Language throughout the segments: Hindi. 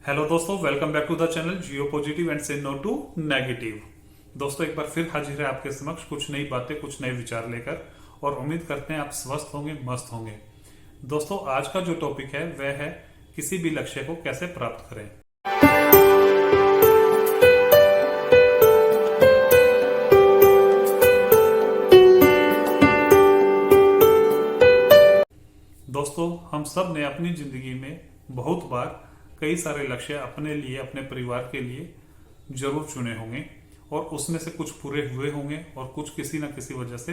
हेलो दोस्तों, welcome back to the channel जियो positive and say no to negative. दोस्तों, एक बार फिर हाजिर है आपके समक्ष कुछ नई बातें, कुछ नए विचार लेकर, और उम्मीद करते हैं आप स्वस्थ होंगे, मस्त होंगे। दोस्तों, आज का जो टॉपिक है वह है किसी भी लक्ष्य को कैसे प्राप्त करें। दोस्तों, हम सब ने अपनी जिंदगी में बहुत बार कई सारे लक्ष्य अपने लिए, अपने परिवार के लिए जरूर चुने होंगे, और उसमें से कुछ पूरे हुए होंगे और कुछ किसी न किसी वजह से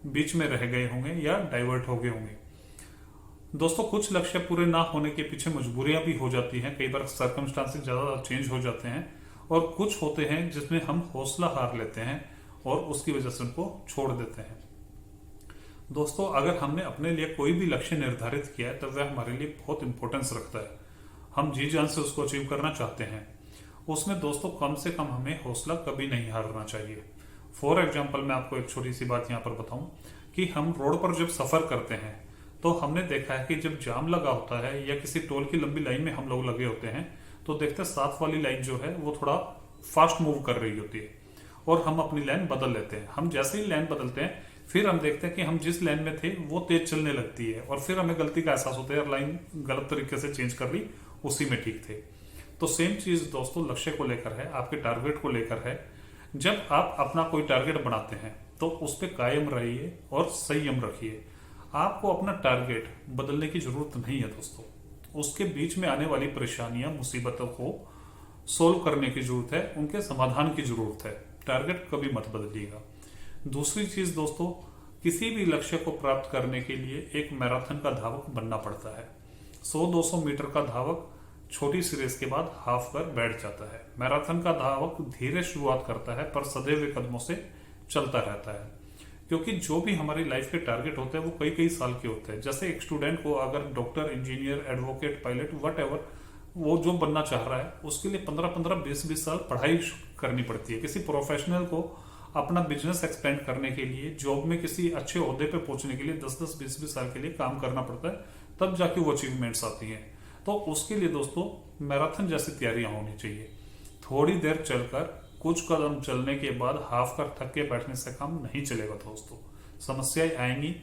बीच में रह गए होंगे या डाइवर्ट हो गए होंगे। दोस्तों, कुछ लक्ष्य पूरे ना होने के पीछे मजबूरियां भी हो जाती हैं, कई बार सर्कमस्टांसेस ज्यादा चेंज हो जाते हैं, और कुछ होते हैं जिसमें हम हौसला हार लेते हैं और उसकी वजह से उनको छोड़ देते हैं। दोस्तों, अगर हमने अपने लिए कोई भी लक्ष्य निर्धारित किया है तो वह हमारे लिए बहुत इंपॉर्टेंस रखता है। हम जी जान से उसको अचीव करना चाहते हैं। उसमें दोस्तों कम से कम हमें हौसला कभी नहीं हारना चाहिए। फॉर एग्जाम्पल, मैं आपको एक छोटी सी बात यहाँ पर बताऊं कि हम रोड पर जब सफर करते हैं तो हमने देखा है कि जब जाम लगा होता है या किसी टोल की लंबी लाइन में हम लोग लगे होते हैं तो देखते हैं साथ वाली लाइन जो है वो थोड़ा फास्ट मूव कर रही होती है और हम अपनी लाइन बदल लेते हैं। हम जैसे ही लाइन बदलते हैं फिर हम देखते हैं कि हम जिस लाइन में थे वो तेज चलने लगती है, और फिर हमें गलती का एहसास होता है, यार लाइन गलत तरीके से चेंज कर ली, उसी में ठीक थे। तो सेम चीज दोस्तों लक्ष्य को लेकर है, आपके टारगेट को लेकर है। जब आप अपना कोई टारगेट बनाते हैं तो उस पर कायम रहिए और संयम रखिए। आपको अपना टारगेट बदलने की जरूरत नहीं है दोस्तों। उसके बीच में आने वाली परेशानियां, मुसीबतों को सोल्व करने की जरूरत है, उनके समाधान की जरूरत है। टारगेट कभी मत बदलिएगा। दूसरी चीज दोस्तों, किसी भी लक्ष्य को प्राप्त करने के लिए एक मैराथन का धावक बनना पड़ता है। 100-200 मीटर का धावक छोटी सी रेस के बाद हाफ पर बैठ जाता है। मैराथन का धावक धीरे शुरुआत करता है पर सदैव कदमों से चलता रहता है, क्योंकि जो भी हमारी लाइफ के टारगेट होते हैं वो कई कई साल के होते हैं। जैसे एक स्टूडेंट को अगर doctor, engineer, advocate, pilot, what ever वो जो बनना चाह रहा है उसके लिए 15-15, 20-20 साल पढ़ाई करनी पड़ती है। किसी प्रोफेशनल को अपना बिजनेस एक्सपेंड करने के लिए, जॉब में किसी अच्छे ओहदे पे पहुंचने के लिए 10-10, 20-20 साल के लिए काम करना पड़ता है, तब जाके वो अचीवमेंट्स आती हैं। तो उसके लिए दोस्तों मैराथन जैसी तैयारियां होनी चाहिए। थोड़ी देर चलकर, कुछ कदम चलने के बाद हाफ कर थक के बैठने से काम नहीं चलेगा दोस्तों। समस्याएं आएंगी।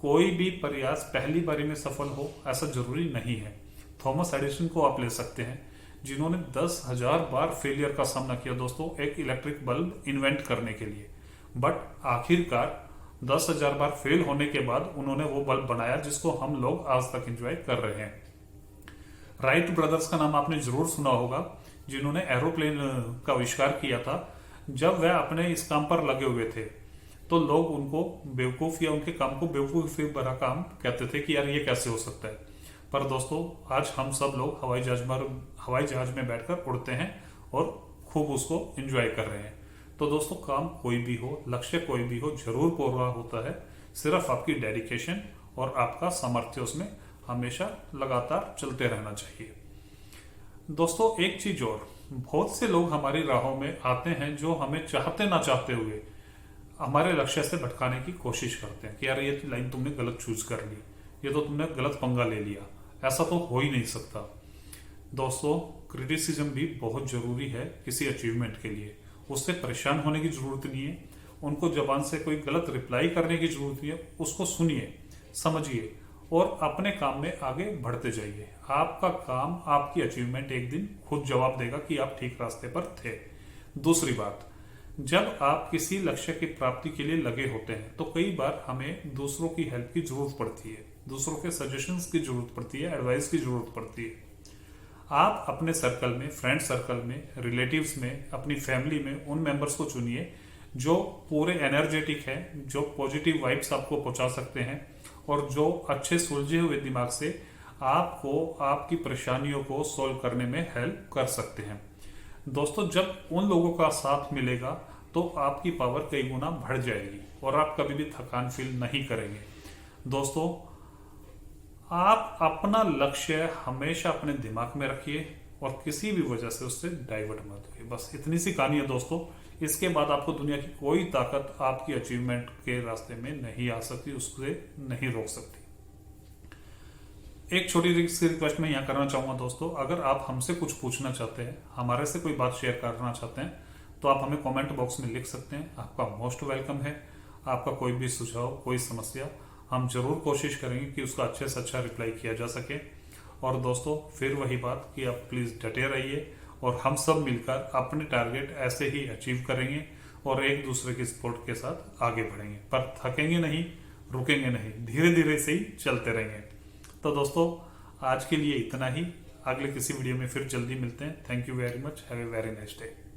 कोई भी प्रयास पहली बारी में सफल हो ऐसा जरूरी नहीं है। थॉमस एडिसन को आप ले सकते हैं, जिन्होंने 10,000 बार फेलियर का सामना किया दोस्तों एक इलेक्ट्रिक बल्ब इन्वेंट करने के लिए, बट आखिरकार 10,000 बार फेल होने के बाद उन्होंने वो बल्ब बनाया जिसको हम लोग आज तक एंजॉय कर रहे हैं। राइट ब्रदर्स का नाम आपने जरूर सुना होगा, जिन्होंने एरोप्लेन का आविष्कार किया था। जब वह अपने इस काम पर लगे हुए थे तो लोग उनको बेवकूफ या उनके काम को बेवकूफी भरा काम कहते थे कि यार ये कैसे हो सकता है। पर दोस्तों आज हम सब लोग हवाई जहाज में बैठकर उड़ते हैं और खूब उसको एंजॉय कर रहे हैं। तो दोस्तों काम कोई भी हो, लक्ष्य कोई भी हो, जरूर पूरा होता है। सिर्फ आपकी डेडिकेशन और आपका सामर्थ्य उसमें हमेशा लगातार चलते रहना चाहिए। दोस्तों एक चीज और, बहुत से लोग हमारी राहों में आते हैं जो हमें चाहते ना चाहते हुए हमारे लक्ष्य से भटकाने की कोशिश करते हैं कि यार ये लाइन तुमने गलत चूज कर ली, ये तो तुमने गलत पंगा ले लिया, ऐसा तो हो ही नहीं सकता। दोस्तों क्रिटिसिज्म भी बहुत जरूरी है किसी अचीवमेंट के लिए। उससे परेशान होने की जरूरत नहीं है, उनको जबान से कोई गलत रिप्लाई करने की जरूरत नहीं है। उसको सुनिए, समझिए और अपने काम में आगे बढ़ते जाइए। आपका काम, आपकी अचीवमेंट एक दिन खुद जवाब देगा कि आप ठीक रास्ते पर थे। दूसरी बात, जब आप किसी लक्ष्य की प्राप्ति के लिए लगे होते हैं तो कई बार हमें दूसरों की हेल्प की जरूरत पड़ती है, दूसरों के सजेशंस की जरूरत पड़ती है, एडवाइस की जरूरत पड़ती है। आप अपने सर्कल में, फ्रेंड सर्कल में, रिलेटिव्स में, अपनी फैमिली में उन मेंबर्स को चुनिए जो पूरे एनर्जेटिक हैं, जो पॉजिटिव वाइब्स आपको पहुंचा सकते हैं और जो अच्छे सुलझे हुए दिमाग से आपको आपकी परेशानियों को सॉल्व करने में हेल्प कर सकते हैं। दोस्तों जब उन लोगों का साथ मिलेगा तो आपकी पावर कई गुना बढ़ जाएगी और आप कभी भी थकान फील नहीं करेंगे। दोस्तों आप अपना लक्ष्य हमेशा अपने दिमाग में रखिए और किसी भी वजह से उससे डाइवर्ट मत होइए। बस इतनी सी कहानी है दोस्तों। इसके बाद आपको दुनिया की कोई ताकत आपकी अचीवमेंट के रास्ते में नहीं आ सकती, उससे नहीं रोक सकती। एक छोटी सी रिक्वेस्ट मैं यहाँ करना चाहूंगा दोस्तों, अगर आप हमसे कुछ पूछना चाहते हैं, हमारे से कोई बात शेयर करना चाहते हैं, तो आप हमें कमेंट बॉक्स में लिख सकते हैं। आपका मोस्ट वेलकम है। आपका कोई भी सुझाव, कोई समस्या, हम जरूर कोशिश करेंगे कि उसका अच्छे से अच्छा रिप्लाई किया जा सके। और दोस्तों फिर वही बात कि आप प्लीज़ डटे रहिए और हम सब मिलकर अपने टारगेट ऐसे ही अचीव करेंगे और एक दूसरे की सपोर्ट के साथ आगे बढ़ेंगे, पर थकेंगे नहीं, रुकेंगे नहीं, धीरे धीरे से ही चलते रहेंगे। तो दोस्तों आज के लिए इतना ही। अगले किसी वीडियो में फिर जल्दी मिलते हैं। Thank you very much. Have a very nice day.